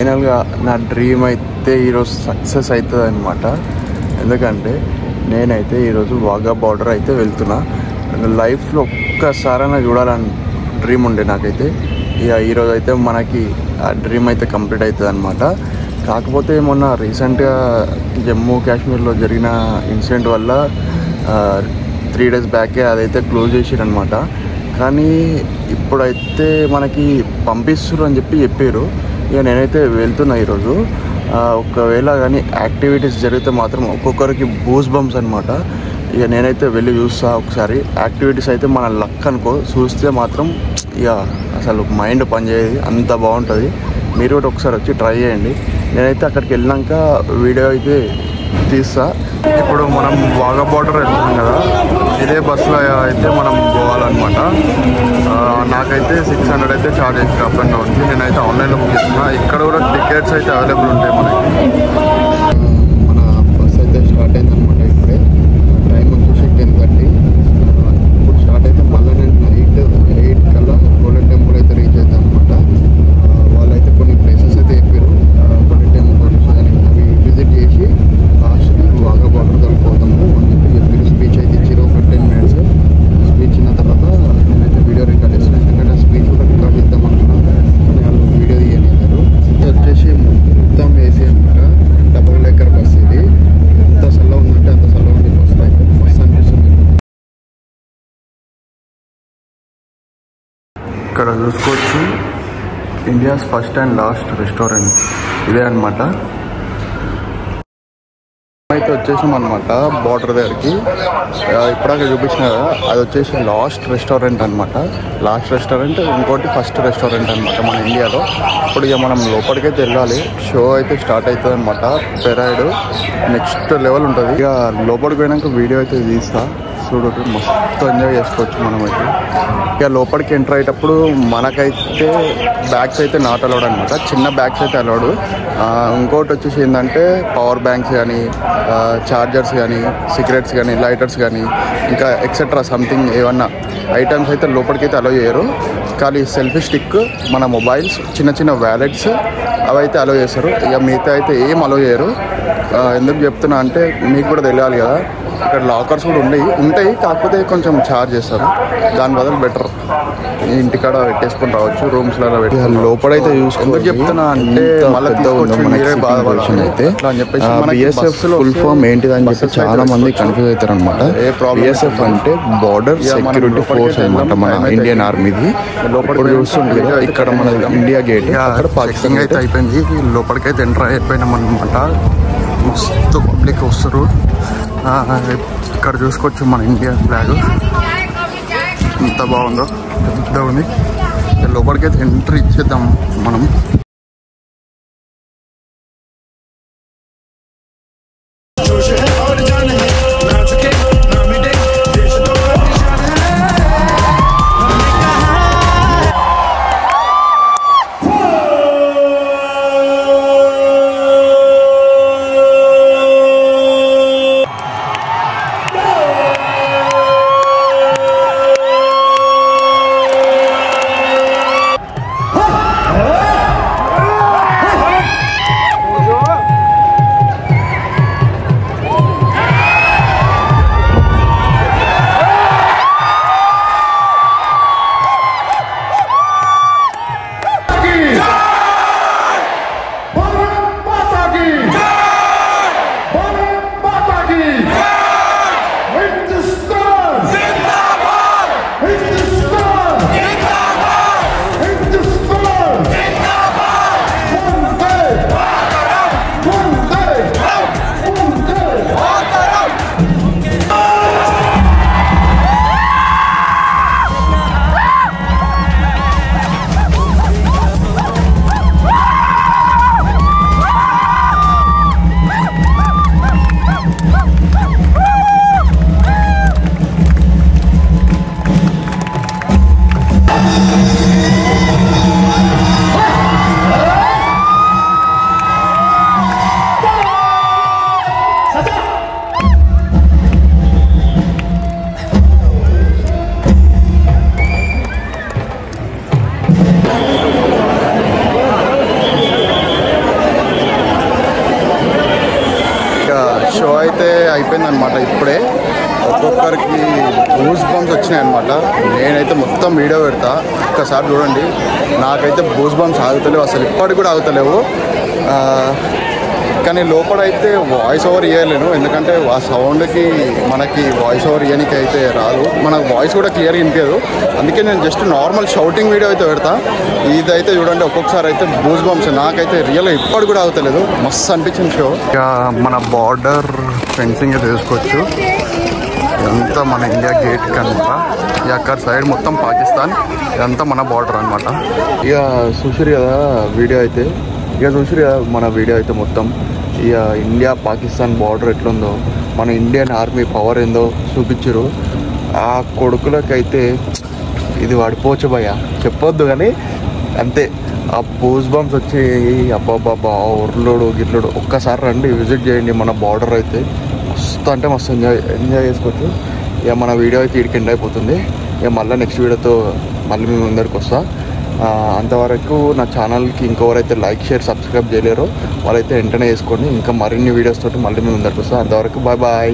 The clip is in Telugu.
ఫైనల్గా నా డ్రీమ్ అయితే ఈరోజు సక్సెస్ అవుతుంది అనమాట. ఎందుకంటే నేనైతే ఈరోజు వాఘా బార్డర్ అయితే వెళ్తున్నా. లైఫ్లో ఒక్కసారైనా చూడాలని డ్రీమ్ ఉండే నాకైతే. ఇక ఈరోజు అయితే మనకి ఆ డ్రీమ్ అయితే కంప్లీట్ అవుతుంది అనమాట. కాకపోతే మొన్న రీసెంట్గా జమ్మూ కాశ్మీర్లో జరిగిన ఇన్సిడెంట్ వల్ల 3 days బ్యాకే అదైతే క్లోజ్ చేసిరనమాట. కానీ ఇప్పుడైతే మనకి పంపిస్తున్నారు అని చెప్పారు. ఇక నేనైతే వెళ్తున్నా ఈరోజు. ఒకవేళ కానీ యాక్టివిటీస్ జరిగితే మాత్రం ఒక్కొక్కరికి బూస్ బంప్స్ అనమాట. ఇక నేనైతే వెళ్ళి చూస్తా ఒకసారి. యాక్టివిటీస్ అయితే మన లక్ అనుకో, చూస్తే మాత్రం ఇక అసలు మైండ్ పనిచేయదు, అంత బాగుంటుంది. మీరు కూడా ఒకసారి వచ్చి ట్రై చేయండి. నేనైతే అక్కడికి వెళ్ళినాక వీడియో అయితే తీస్తా. ఇప్పుడు మనం వాఘా బార్డర్ వెళ్తున్నాం కదా, ఇదే బస్సులో అయితే మనం పోవాలన్నమాట. నాకైతే 600 అయితే ఛార్జ్ చేసి అప్ అండ్ డౌన్కి. నేనైతే ఆన్లైన్లో బుక్ చేస్తున్నా. ఇక్కడ కూడా టికెట్స్ అయితే అవైలబుల్ ఉంటాయి మనకి. మన బస్ అయితే స్టార్ట్ అయిందనమాట. ఇప్పుడే టైం వచ్చేసి 10:30. ఇప్పుడు స్టార్ట్ అయితే మళ్ళీ నేను నైట్ 8 కల్లా గోల్డెన్ టెంపుల్ అయితే రీచ్ అవుతాను అనమాట. వాళ్ళైతే కొన్ని ప్లేసెస్ అయితే చెప్పారు. గోల్డెన్ టెంపుల్స్ అని అవి విజిట్ చేసి లాస్ట్ వాఘా బార్డర్ వెళ్ళిపోతాము అని చెప్పారు. స్పీచ్ అయితే ఇచ్చారు ఒక 10 minutes. స్పీచ్ ఇన్న తర్వాత నేనైతే వీడియో రికార్డ్ చేస్తాను. ఎందుకంటే స్పీచ్ కూడా రికార్డ్ చేద్దాం అనుకున్నాను, కానీ వాళ్ళు వీడియో తీయలేదు. ఇది వచ్చేసి మొత్తం ఏసీ అనమాట. Double decker bus. ఇది ఎంత చల్లగా ఉందంటే అంత చల్లగా ఉంది బస్సులో అయితే. బస్ అనిపిస్తుంది. ఇక్కడ చూసుకోవచ్చు India's first and last restaurant ఇదే అనమాట. అయితే వచ్చేసాం అనమాట బార్డర్ దగ్గరికి. ఇప్పుడాక చూపించిన కదా, అది వచ్చేసి లాస్ట్ రెస్టారెంట్ అనమాట. లాస్ట్ రెస్టారెంట్, ఇంకోటి ఫస్ట్ రెస్టారెంట్ అనమాట మన ఇండియాలో. ఇప్పుడు ఇక మనం లోపలికైతే వెళ్ళాలి. షో అయితే స్టార్ట్ అవుతుంది అనమాట. పెరైడ్ నెక్స్ట్ లెవెల్ ఉంటుంది. ఇక లోపలికి పోయినాక వీడియో అయితే తీస్తా, చూడటం మస్తు ఎంజాయ్ చేసుకోవచ్చు మనమైతే. ఇక లోపలికి ఎంటర్ అయ్యేటప్పుడు మనకైతే బ్యాగ్స్ అయితే నాట్ అలౌడ్ అనమాట. చిన్న బ్యాగ్స్ అయితే అలౌడ్. ఇంకోటి వచ్చేసి ఏంటంటే పవర్ బ్యాంక్స్ కానీ, చార్జర్స్ కానీ, సిగరెట్స్ కానీ, లైటర్స్ కానీ, ఇంకా ఎక్సెట్రా సంథింగ్ ఏమన్నా ఐటమ్స్ అయితే లోపలికైతే అలౌ చేయరు. కానీ సెల్ఫీ స్టిక్, మన మొబైల్స్, చిన్న చిన్న వ్యాలెట్స్ అవి అయితే అలౌ చేస్తారు. ఇక మిగతా అయితే ఏం అలౌ చేయరు. ఎందుకు చెప్తున్నా అంటే మీకు కూడా తెలియాలి కదా. ఇక్కడ లాకర్స్ కూడా ఉంటాయి, కాకపోతే కొంచెం ఛార్జ్ చేస్తారు. దాని బదులు బెటర్ ఇంటికాడ పెట్టేసుకొని రావచ్చు, రూమ్స్లలో పెట్టి. లోపలైతే ఎందుకు చెప్తున్నా అంటే మళ్ళీ మీరే బాధపడాల్సింది అయితే అని చెప్పేసి. BSF ఫుల్ ఫామ్ ఏంటిదని చెప్పి చాలా మంది కన్ఫ్యూజ్ అవుతారు అనమాట. BSF అంటే బార్డర్ సెక్యూరిటీ ఫోర్స్ అనమాట, మన ఇండియన్ ఆర్మీది. లోపల చూస్తుంటే ఇక్కడ మన ఇండియా గేట్, అక్కడ పాకిస్తాన్ అయితే అయిపోయింది. లోపలికైతే ఎంటర్ అయిపోయినాం అనమాట. మస్తు పబ్లిక్ వస్తారు. ఇక్కడ చూసుకోవచ్చు మన ఇండియా ఫ్లాగ్ ఎంత బాగుందో, పెద్ద ఉంది. లోపలికైతే ఎంట్రీ ఇచ్చేద్దాం మనం. అయిపోయింది అనమాట. ఇప్పుడే ఒక్కొక్కరికి బూస్ బంప్స్ వచ్చినాయి అనమాట. నేనైతే మొత్తం వీడియో పెడతా, ఒక్కసారి చూడండి. నాకైతే బూస్ బంప్స్ ఆగుతలేవు, అసలు ఇప్పటికి కూడా ఆగుతలేవు. కానీ లోపలైతే వాయిస్ ఓవర్ ఇవ్వలేను, ఎందుకంటే ఆ సౌండ్కి మనకి వాయిస్ ఓవర్ ఇవ్వడానికి అయితే రాదు, మనకు వాయిస్ కూడా క్లియర్గా వినిపించదు. అందుకే నేను జస్ట్ నార్మల్ షౌటింగ్ వీడియో అయితే పెడతా. ఇదైతే చూడండి, ఒక్కొక్కసారి అయితే బూస్ బంప్స్ నాకైతే రియల్గా ఇప్పటికి కూడా అవుతలేదు. మస్తు అనిపించింది షో. ఇక మన బార్డర్ ఫెన్సింగ్ తీసుకోవచ్చు. ఇదంతా మన ఇండియా గేట్ కనుక, ఇక అక్కడ సైడ్ మొత్తం పాకిస్తాన్, ఇదంతా మన బార్డర్ అనమాట. ఇక చూసిరు కదా వీడియో అయితే, ఇక చూసిరు కదా మన వీడియో అయితే మొత్తం. ఇక ఇండియా పాకిస్తాన్ బార్డర్ ఎట్లుందో, మన ఇండియన్ ఆర్మీ పవర్ ఏందో చూపించారు. ఆ కొడుకులకైతే ఇది పడిపోవచ్చు భయ్య, చెప్పొద్దు కానీ అంతే. ఆ బూస్ బంప్స్ వచ్చి అబ్బాబ్బాబ్బా ఉర్లుడు గిట్లుడు. ఒక్కసారి రండి, విజిట్ చేయండి మన బార్డర్ అయితే. మస్తు అంటే మస్తు ఎంజాయ్ చేసుకోవచ్చు. ఇక మన వీడియో అయితే ఇక్కడికి ఎండ్ అయిపోతుంది. ఇక మళ్ళీ నెక్స్ట్ వీడియోతో మళ్ళీ మీ ముందరికి వస్తా. అంతవరకు నా ఛానల్కి ఇంకెవరైతే లైక్ షేర్ సబ్స్క్రైబ్ చేయలేరో వాళ్ళైతే వెంటనే వేసుకోండి. ఇంకా మరిన్ని వీడియోస్ తోటి మళ్ళీ మీ ముందరికి వస్తా. అంతవరకు బాయ్ బాయ్.